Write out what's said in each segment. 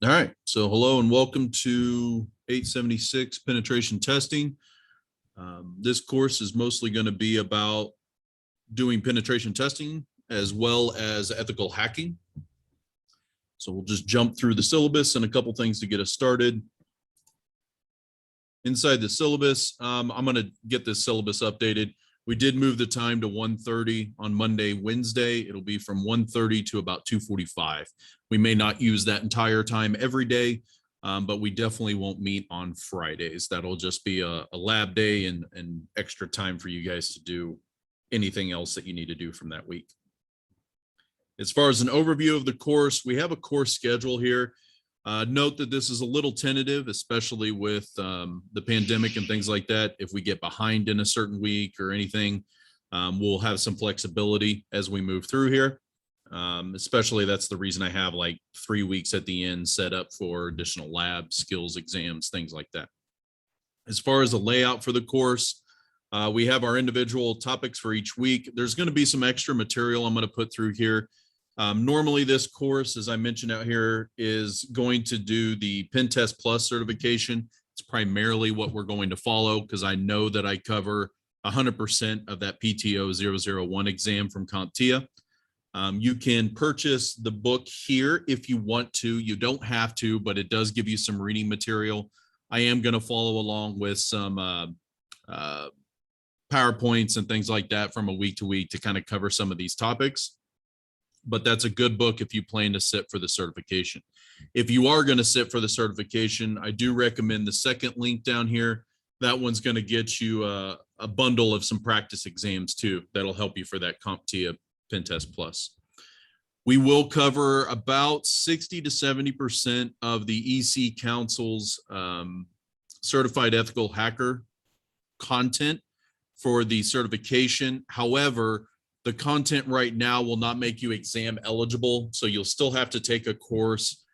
All right, so hello and welcome to 876 penetration testing. This course is mostly going to be about doing penetration testing as well as ethical hacking. So we'll just jump through the syllabus and a couple things to get us started. Inside the syllabus, I'm going to get this syllabus updated. We did move the time to 1:30 on Monday, Wednesday. It'll be from 1:30 to about 2:45. We may not use that entire time every day, but we definitely won't meet on Fridays. That'll just be a lab day and extra time for you guys to do anything else that you need to do from that week. As far as an overview of the course, we have a course schedule here. Note that this is a little tentative, especially with the pandemic and things like that. If we get behind in a certain week or anything, we'll have some flexibility as we move through here. Especially that's the reason I have like 3 weeks at the end set up for additional lab skills exams, things like that. As far as the layout for the course, we have our individual topics for each week. There's going to be some extra material I'm going to put through here. Normally this course, as I mentioned out here, is going to do the Pen Test Plus certification. It's primarily what we're going to follow because I know that I cover 100% of that PTO 001 exam from CompTIA. You can purchase the book here if you want to. You don't have to, but it does give you some reading material. I am going to follow along with some PowerPoints and things like that from a week to week to kind of cover some of these topics. But that's a good book if you plan to sit for the certification. If you are going to sit for the certification, I do recommend the second link down here. That one's going to get you a bundle of some practice exams too. That'll help you for that CompTIA Pen Test Plus. We will cover about 60 to 70% of the EC Council's certified ethical hacker content for the certification. However, the content right now will not make you exam eligible, so you'll still have to take a course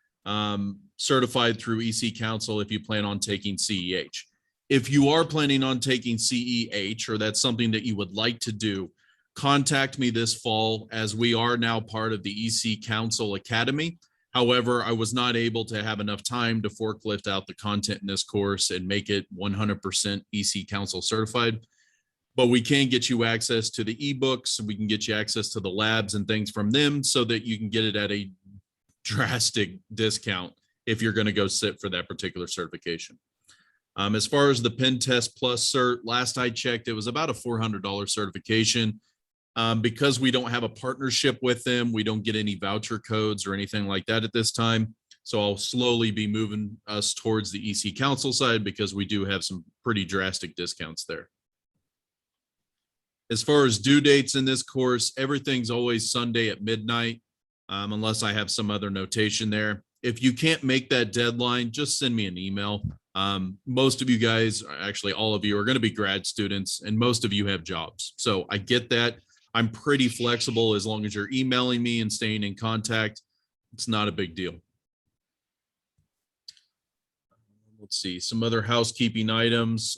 certified through EC Council if you plan on taking CEH. If you are planning on taking CEH, or that's something that you would like to do, contact me this fall, as we are now part of the EC Council Academy. However, I was not able to have enough time to forklift out the content in this course and make it 100% EC Council certified. But we can get you access to the ebooks, and we can get you access to the labs and things from them so that you can get it at a drastic discount if you're going to go sit for that particular certification. As far as the Pen Test Plus cert, last I checked, it was about a $400 certification. Because we don't have a partnership with them, we don't get any voucher codes or anything like that at this time. So I'll slowly be moving us towards the EC Council side because we do have some pretty drastic discounts there. As far as due dates in this course, everything's always Sunday at midnight, unless I have some other notation there. If you can't make that deadline, just send me an email. Most of you guys, actually all of you, are going to be grad students, and most of you have jobs. So I get that. I'm pretty flexible as long as you're emailing me and staying in contact. It's not a big deal. Let's see, some other housekeeping items.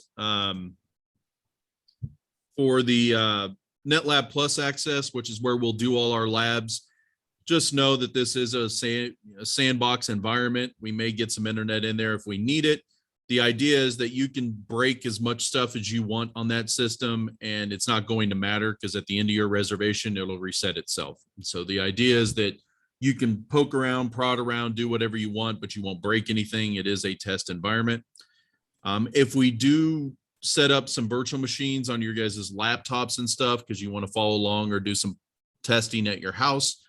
For the Netlab Plus access, which is where we'll do all our labs, just know that this is a sandbox environment. We may get some internet in there if we need it. The idea is that you can break as much stuff as you want on that system, and it's not going to matter because at the end of your reservation, it'll reset itself. And so the idea is that you can poke around, prod around, do whatever you want, but you won't break anything. It is a test environment. If we do set up some virtual machines on your guys' laptops and stuff because you want to follow along or do some testing at your house,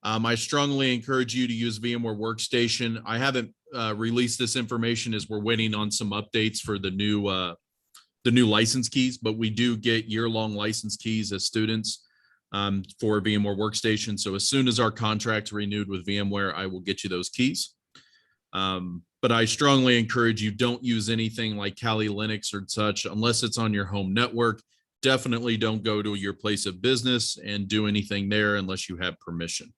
I strongly encourage you to use VMware Workstation. I haven't released this information as we're waiting on some updates for the new license keys, but we do get year-long license keys as students for VMware Workstation. So as soon as our contract's renewed with VMware, I will get you those keys. But I strongly encourage you, don't use anything like Kali Linux or such unless it's on your home network. Definitely don't go to your place of business and do anything there unless you have permission.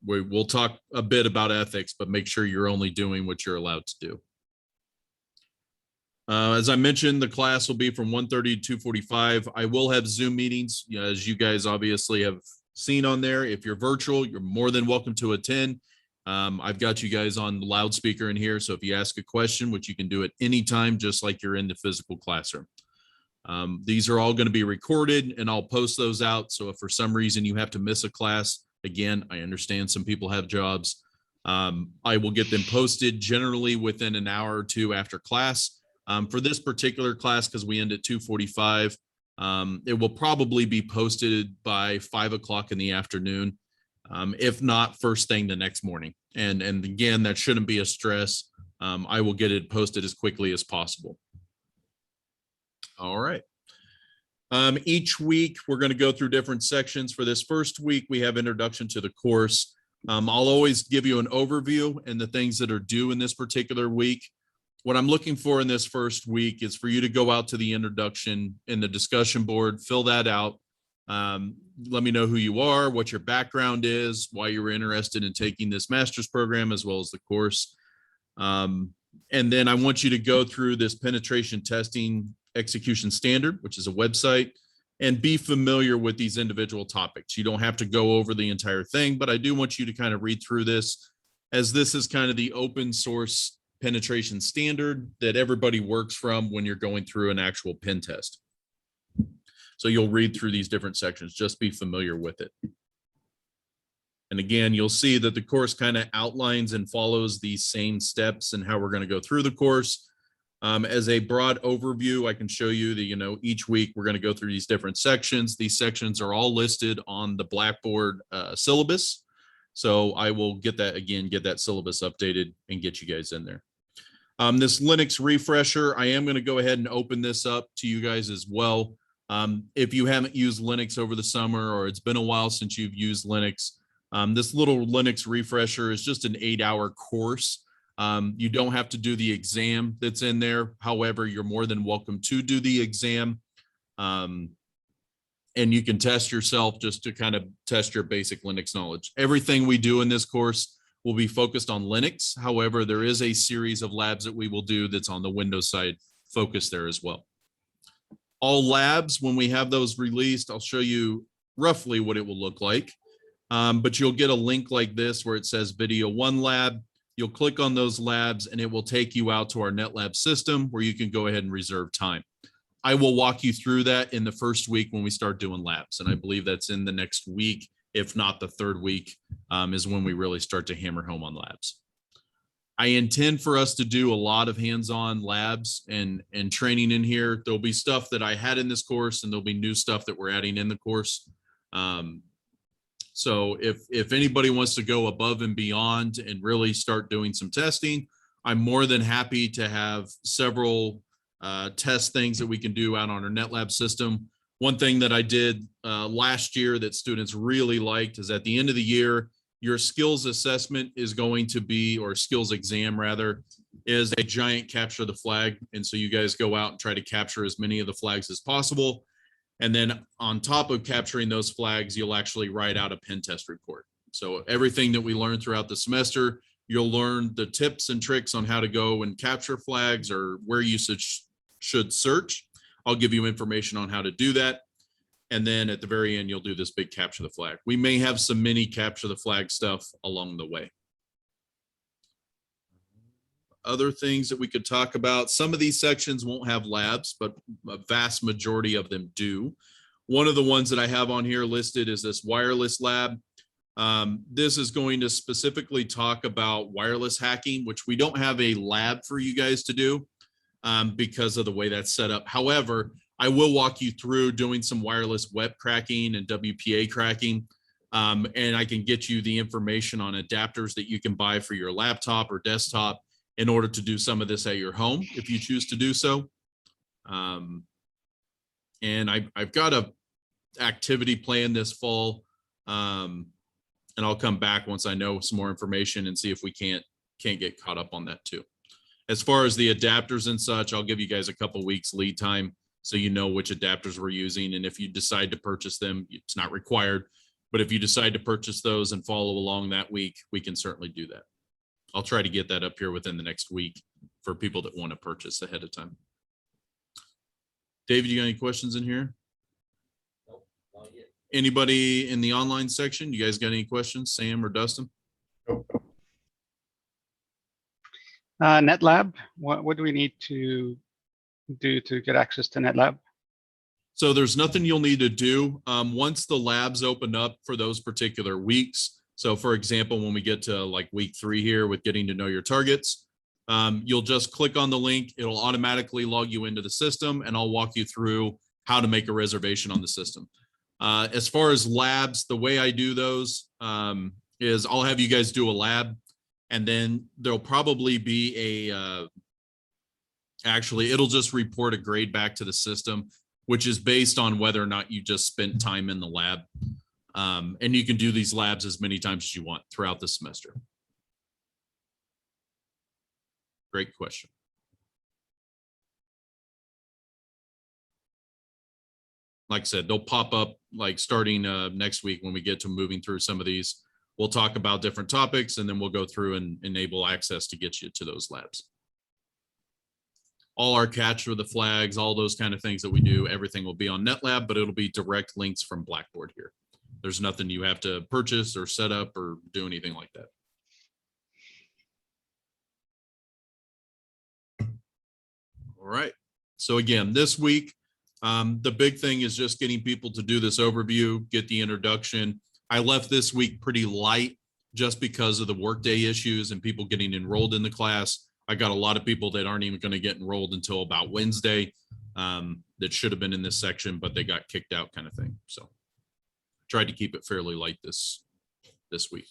We'll talk a bit about ethics, but make sure you're only doing what you're allowed to do. As I mentioned, the class will be from 1:30 to 2:45. I will have Zoom meetings, as you guys obviously have seen on there. If you're virtual, you're more than welcome to attend. I've got you guys on the loudspeaker in here. So if you ask a question, which you can do at any time, just like you're in the physical classroom. These are all going to be recorded and I'll post those out. So if for some reason you have to miss a class, again, I understand some people have jobs. I will get them posted generally within an hour or two after class. For this particular class, because we end at 2:45, it will probably be posted by 5 o'clock in the afternoon. If not, first thing the next morning. And again, that shouldn't be a stress. I will get it posted as quickly as possible. All right. Each week, we're going to go through different sections. For this first week, we have introduction to the course. I'll always give you an overview and the things that are due in this particular week. What I'm looking for in this first week is for you to go out to the introduction in the discussion board, fill that out. Let me know who you are, what your background is, why you were interested in taking this master's program, as well as the course. And then I want you to go through this penetration testing execution standard, which is a website, and be familiar with these individual topics. You don't have to go over the entire thing, but I do want you to kind of read through this, as this is kind of the open source penetration standard that everybody works from when you're going through an actual pen test. So you'll read through these different sections, just be familiar with it. And again, you'll see that the course kind of outlines and follows these same steps and how we're going to go through the course. As a broad overview, I can show you that, each week we're going to go through these different sections. These sections are all listed on the Blackboard syllabus. So I will get that syllabus updated and get you guys in there. This Linux refresher, I am going to go ahead and open this up to you guys as well. If you haven't used Linux over the summer, or it's been a while since you've used Linux, this little Linux refresher is just an 8-hour course. You don't have to do the exam that's in there. However, you're more than welcome to do the exam. And you can test yourself just to kind of test your basic Linux knowledge. Everything we do in this course will be focused on Linux. However, there is a series of labs that we will do that's on the Windows side focused there as well. All labs, when we have those released, I'll show you roughly what it will look like. But you'll get a link like this where it says video 1 lab. You'll click on those labs and it will take you out to our Netlab system where you can go ahead and reserve time. I will walk you through that in the first week when we start doing labs. And I believe that's in the next week, if not the third week, is when we really start to hammer home on labs. I intend for us to do a lot of hands-on labs and training in here. There'll be stuff that I had in this course and there'll be new stuff that we're adding in the course. So if anybody wants to go above and beyond and really start doing some testing, I'm more than happy to have several test things that we can do out on our Netlab system. One thing that I did last year that students really liked is at the end of the year, your skills assessment is going to be, or skills exam rather, is a giant capture the flag. And so you guys go out and try to capture as many of the flags as possible. And then on top of capturing those flags, you'll actually write out a pen test report. So everything that we learned throughout the semester, you'll learn the tips and tricks on how to go and capture flags or where you should search. I'll give you information on how to do that. And then at the very end, you'll do this big capture the flag. We may have some mini capture the flag stuff along the way. Other things that we could talk about. Some of these sections won't have labs, but a vast majority of them do. One of the ones that I have on here listed is this wireless lab. This is going to specifically talk about wireless hacking, which we don't have a lab for you guys to do because of the way that's set up. However, I will walk you through doing some wireless web cracking and WPA cracking. And I can get you the information on adapters that you can buy for your laptop or desktop in order to do some of this at your home, if you choose to do so. And I've got a activity planned this fall, and I'll come back once I know some more information and see if we can't get caught up on that too. As far as the adapters and such, I'll give you guys a couple weeks lead time so you know which adapters we're using. And if you decide to purchase them, it's not required, but if you decide to purchase those and follow along that week, we can certainly do that. I'll try to get that up here within the next week for people that want to purchase ahead of time. David, you got any questions in here? Nope, not yet. Anybody in the online section? You guys got any questions, Sam or Dustin? Nope. Netlab, what do we need to do to get access to Netlab? So there's nothing you'll need to do once the labs open up for those particular weeks. So for example, when we get to like week 3 here with getting to know your targets, you'll just click on the link. It'll automatically log you into the system, and I'll walk you through how to make a reservation on the system. As far as labs, the way I do those is I'll have you guys do a lab, and then there'll probably be a, actually, it'll just report a grade back to the system, which is based on whether or not you just spent time in the lab. And you can do these labs as many times as you want throughout the semester. Great question. Like I said, they'll pop up like starting next week when we get to moving through some of these. We'll talk about different topics, and then we'll go through and enable access to get you to those labs. All our capture the flags, all those kind of things that we do, everything will be on Netlab, but it'll be direct links from Blackboard here. There's nothing you have to purchase or set up or do anything like that. All right. So again, this week, the big thing is just getting people to do this overview, get the introduction. I left this week pretty light just because of the workday issues and people getting enrolled in the class. I got a lot of people that aren't even going to get enrolled until about Wednesday that should have been in this section, but they got kicked out kind of thing. So tried to keep it fairly light this week.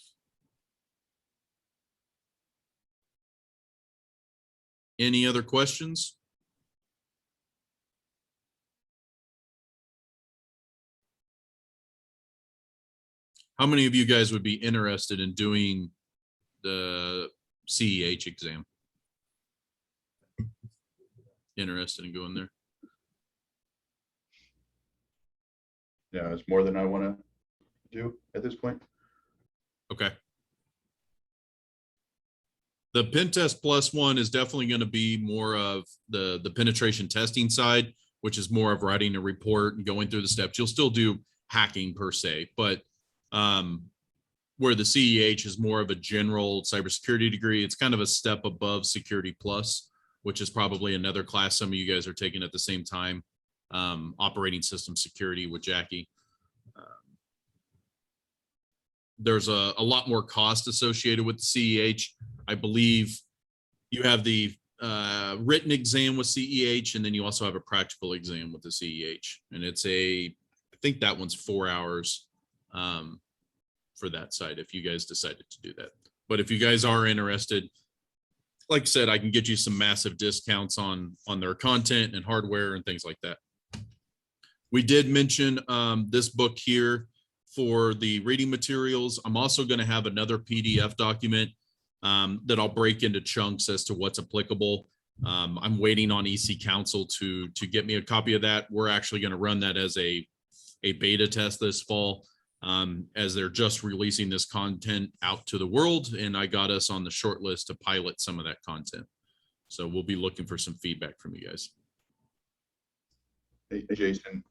Any other questions? How many of you guys would be interested in doing the CEH exam? Interested in going there? Yeah, it's more than I want to do at this point. Okay. The pen test plus one is definitely going to be more of the penetration testing side, which is more of writing a report and going through the steps. You'll still do hacking per se, but where the CEH is more of a general cybersecurity degree, it's kind of a step above Security Plus, which is probably another class some of you guys are taking at the same time, operating system security with Jackie. There's a lot more cost associated with the CEH. I believe you have the written exam with CEH, and then you also have a practical exam with the CEH. And it's I think that one's 4 hours for that side if you guys decided to do that. But if you guys are interested, like I said, I can get you some massive discounts on their content and hardware and things like that. We did mention this book here for the reading materials. I'm also going to have another PDF document that I'll break into chunks as to what's applicable. I'm waiting on EC Council to get me a copy of that. We're actually going to run that as a beta test this fall, as they're just releasing this content out to the world, and I got us on the short list to pilot some of that content. So we'll be looking for some feedback from you guys. Hey, Jason,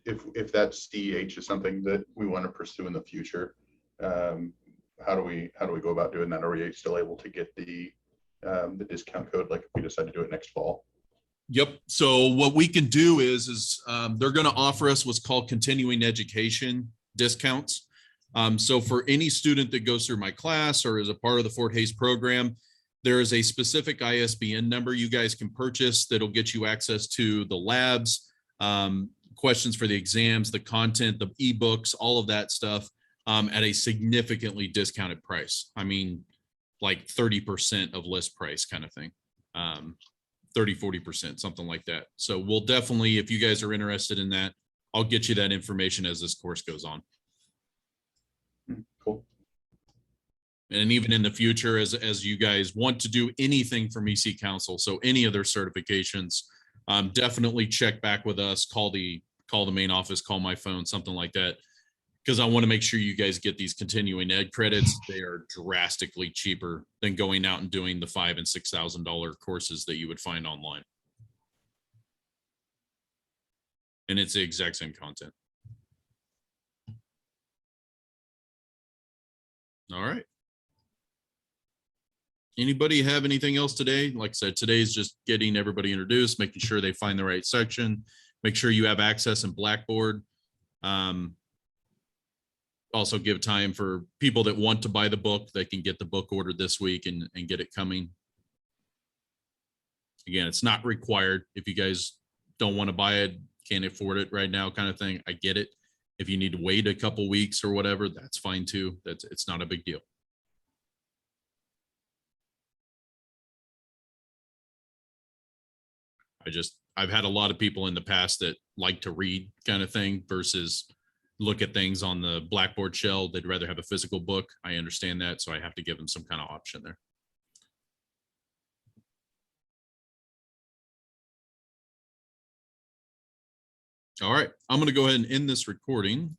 if that CEH is something that we want to pursue in the future, how do we go about doing that? Are we still able to get the discount code, like if we decide to do it next fall? Yep. So what we can do is they're going to offer us what's called continuing education discounts. So for any student that goes through my class or is a part of the Fort Hays program, there is a specific ISBN number you guys can purchase that'll get you access to the labs, questions for the exams, the content, the ebooks, all of that stuff at a significantly discounted price. I mean, like 30% of list price kind of thing. 30-40%, something like that. So we'll definitely, if you guys are interested in that, I'll get you that information as this course goes on. Cool. And even in the future, as you guys want to do anything from EC Council, so any of their certifications, definitely check back with us, call the main office, call my phone, something like that, because I want to make sure you guys get these continuing ed credits. They are drastically cheaper than going out and doing the $5,000 and $6,000 courses that you would find online. And it's the exact same content. All right. Anybody have anything else today? Like I said, today is just getting everybody introduced, making sure they find the right section, make sure you have access in Blackboard. Also give time for people that want to buy the book, they can get the book ordered this week and get it coming. Again, it's not required. If you guys don't want to buy it, can't afford it right now kind of thing, I get it. If you need to wait a couple weeks or whatever, that's fine too. It's not a big deal. I've had a lot of people in the past that like to read kind of thing versus look at things on the Blackboard shell. They'd rather have a physical book. I understand that. So I have to give them some kind of option there. All right, I'm going to go ahead and end this recording.